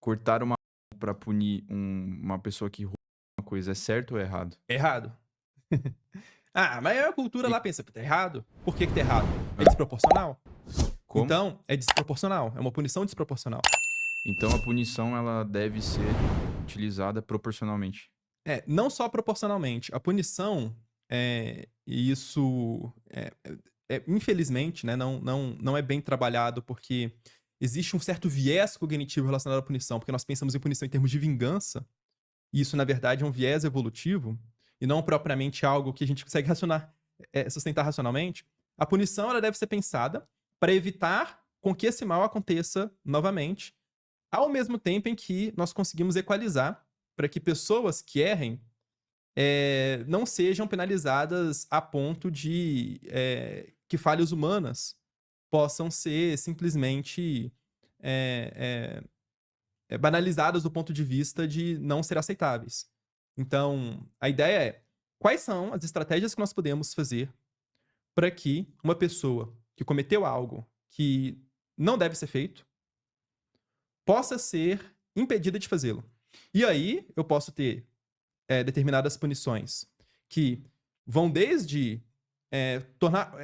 cortar uma pra punir uma pessoa que rouba uma coisa é certo ou é errado? Errado. Ah, mas a cultura E lá pensa: "Tá errado? Por que que tá errado? É hã, desproporcional?". como? Então, é desproporcional, é uma punição desproporcional. Então a punição ela deve ser utilizada proporcionalmente. Não só proporcionalmente, a punição, e isso, infelizmente, né, não é bem trabalhado, porque existe um certo viés cognitivo relacionado à punição, porque nós pensamos em punição em termos de vingança, e isso na verdade é um viés evolutivo, e não propriamente algo que a gente consegue sustentar racionalmente. A punição ela deve ser pensada para evitar com que esse mal aconteça novamente, ao mesmo tempo em que nós conseguimos equalizar para que pessoas que errem, não sejam penalizadas a ponto de, que falhas humanas possam ser simplesmente, eh banalizadas do ponto de vista de não ser aceitáveis. Então, a ideia é: quais são as estratégias que nós podemos fazer para que uma pessoa que cometeu algo que não deve ser feito, possa ser impedida de fazê-lo? E aí, eu posso ter, determinadas punições que vão desde,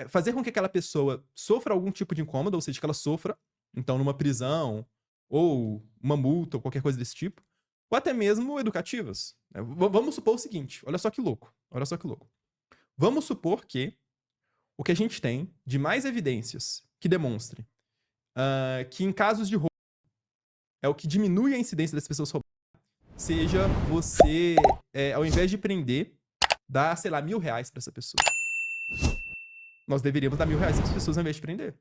fazer com que aquela pessoa sofra algum tipo de incômodo, ou seja, que ela sofra, então numa prisão, ou uma multa, ou qualquer coisa desse tipo, ou até mesmo educativas. Vamos supor o seguinte, olha só que louco, olha só que louco. Vamos supor que o que a gente tem de mais evidências que demonstre, que em casos de roubo é o que diminui a incidência das pessoas roubarem, seja você, ao invés de prender, dar, sei lá, R$ 1.000 pra essa pessoa. Nós deveríamos dar R$ 1.000 para as pessoas ao invés de prender.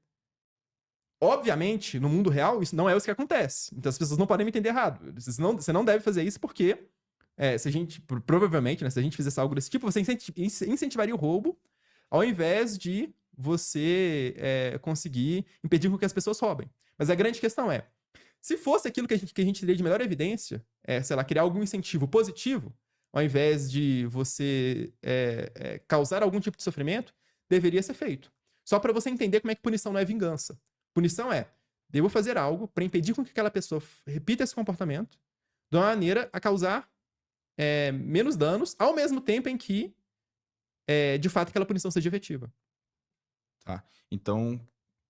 Obviamente, no mundo real, isso não é isso que acontece. Então as pessoas não podem me entender errado. Você não deve fazer isso porque, se a gente, provavelmente, né, se a gente fizesse algo desse tipo, você incentivaria o roubo, ao invés de você, conseguir impedir com que as pessoas roubem. Mas a grande questão é, se fosse aquilo que a gente teria de melhor evidência, sei lá, criar algum incentivo positivo, ao invés de você, causar algum tipo de sofrimento, deveria ser feito. Só para você entender como é que punição não é vingança. Punição é: devo fazer algo para impedir com que aquela pessoa repita esse comportamento, de uma maneira a causar, menos danos, ao mesmo tempo em que, de fato, aquela punição seja efetiva. Tá. Então,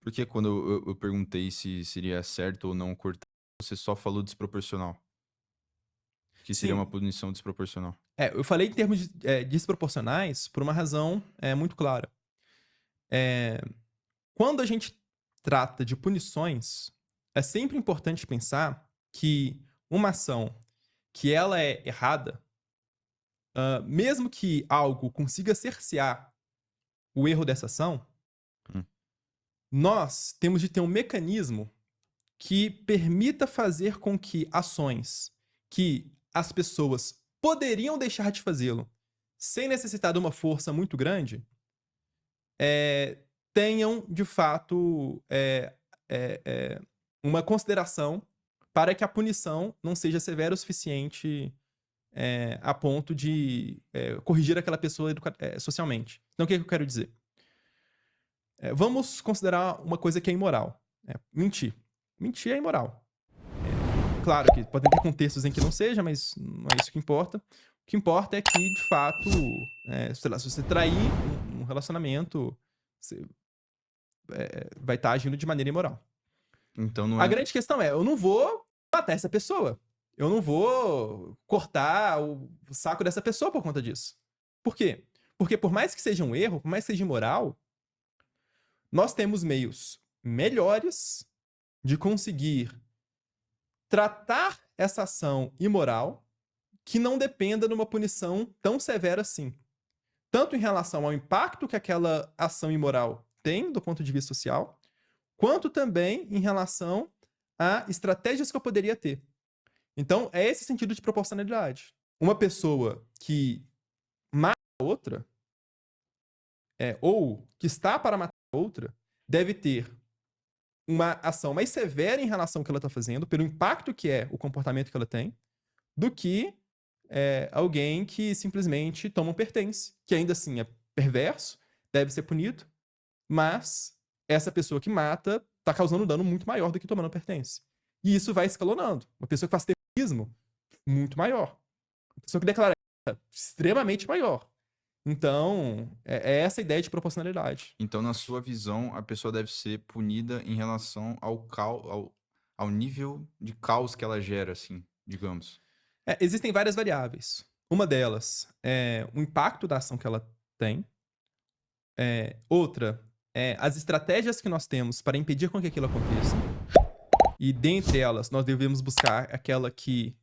porque quando eu perguntei se seria certo ou não cortar, você só falou desproporcional, que seria uma Sim, punição desproporcional. eu falei em termos desproporcionais por uma razão, muito clara. Eh, Quando a gente trata de punições, é sempre importante pensar que uma ação que ela é errada, mesmo que algo consiga cercear o erro dessa ação, Hum. nós temos de ter um mecanismo que permita fazer com que ações que as pessoas poderiam deixar de fazê-lo sem necessitar de uma força muito grande, tenham de fato, eh eh, uma consideração para que a punição não seja severa o suficiente, a ponto de, corrigir aquela pessoa socialmente. Então o que que eu quero dizer? Vamos considerar uma coisa que é imoral, mentir. Mentir é imoral. Claro que podem ter contextos em que não seja, mas não é isso que importa. O que importa é que, de fato, sei lá, se você trair um relacionamento, você, vai estar agindo de maneira imoral. Então não A é grande questão é: eu não vou matar essa pessoa. Eu não vou cortar o saco dessa pessoa por conta disso. Por quê? Porque por mais que seja um erro, por mais que seja imoral, nós temos meios melhores de conseguir tratar essa ação imoral que não dependa de uma punição tão severa assim. Tanto em relação ao impacto que aquela ação imoral tem do ponto de vista social, quanto também em relação a estratégias que eu poderia ter. Então, é esse sentido de proporcionalidade. Uma pessoa que mata outra, ou que está para matar outra, deve ter uma ação mais severa em relação ao que ela está fazendo, pelo impacto que é o comportamento que ela tem, do que alguém que simplesmente toma um pertence, que ainda assim é perverso, deve ser punido, mas essa pessoa que mata está causando um dano muito maior do que tomando um pertence. E isso vai escalonando. Uma pessoa que faz terrorismo, muito maior. Uma pessoa que declara guerra, extremamente maior. Então, é essa ideia de proporcionalidade. Então, na sua visão, a pessoa deve ser punida em relação ao nível de caos que ela gera, assim, digamos. Existem várias variáveis. Uma delas é o impacto da ação que ela tem. Outra é as estratégias que nós temos para impedir com que aquilo aconteça. E dentre elas, nós devemos buscar aquela que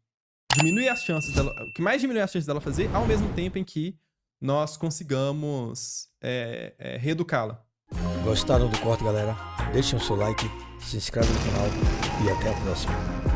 diminui as chances dela, o que mais diminui as chances dela fazer, ao mesmo tempo em que nós consigamos reeducá-la. Gostaram do corte, galera? Deixem o seu like, se inscreve no canal e até a próxima.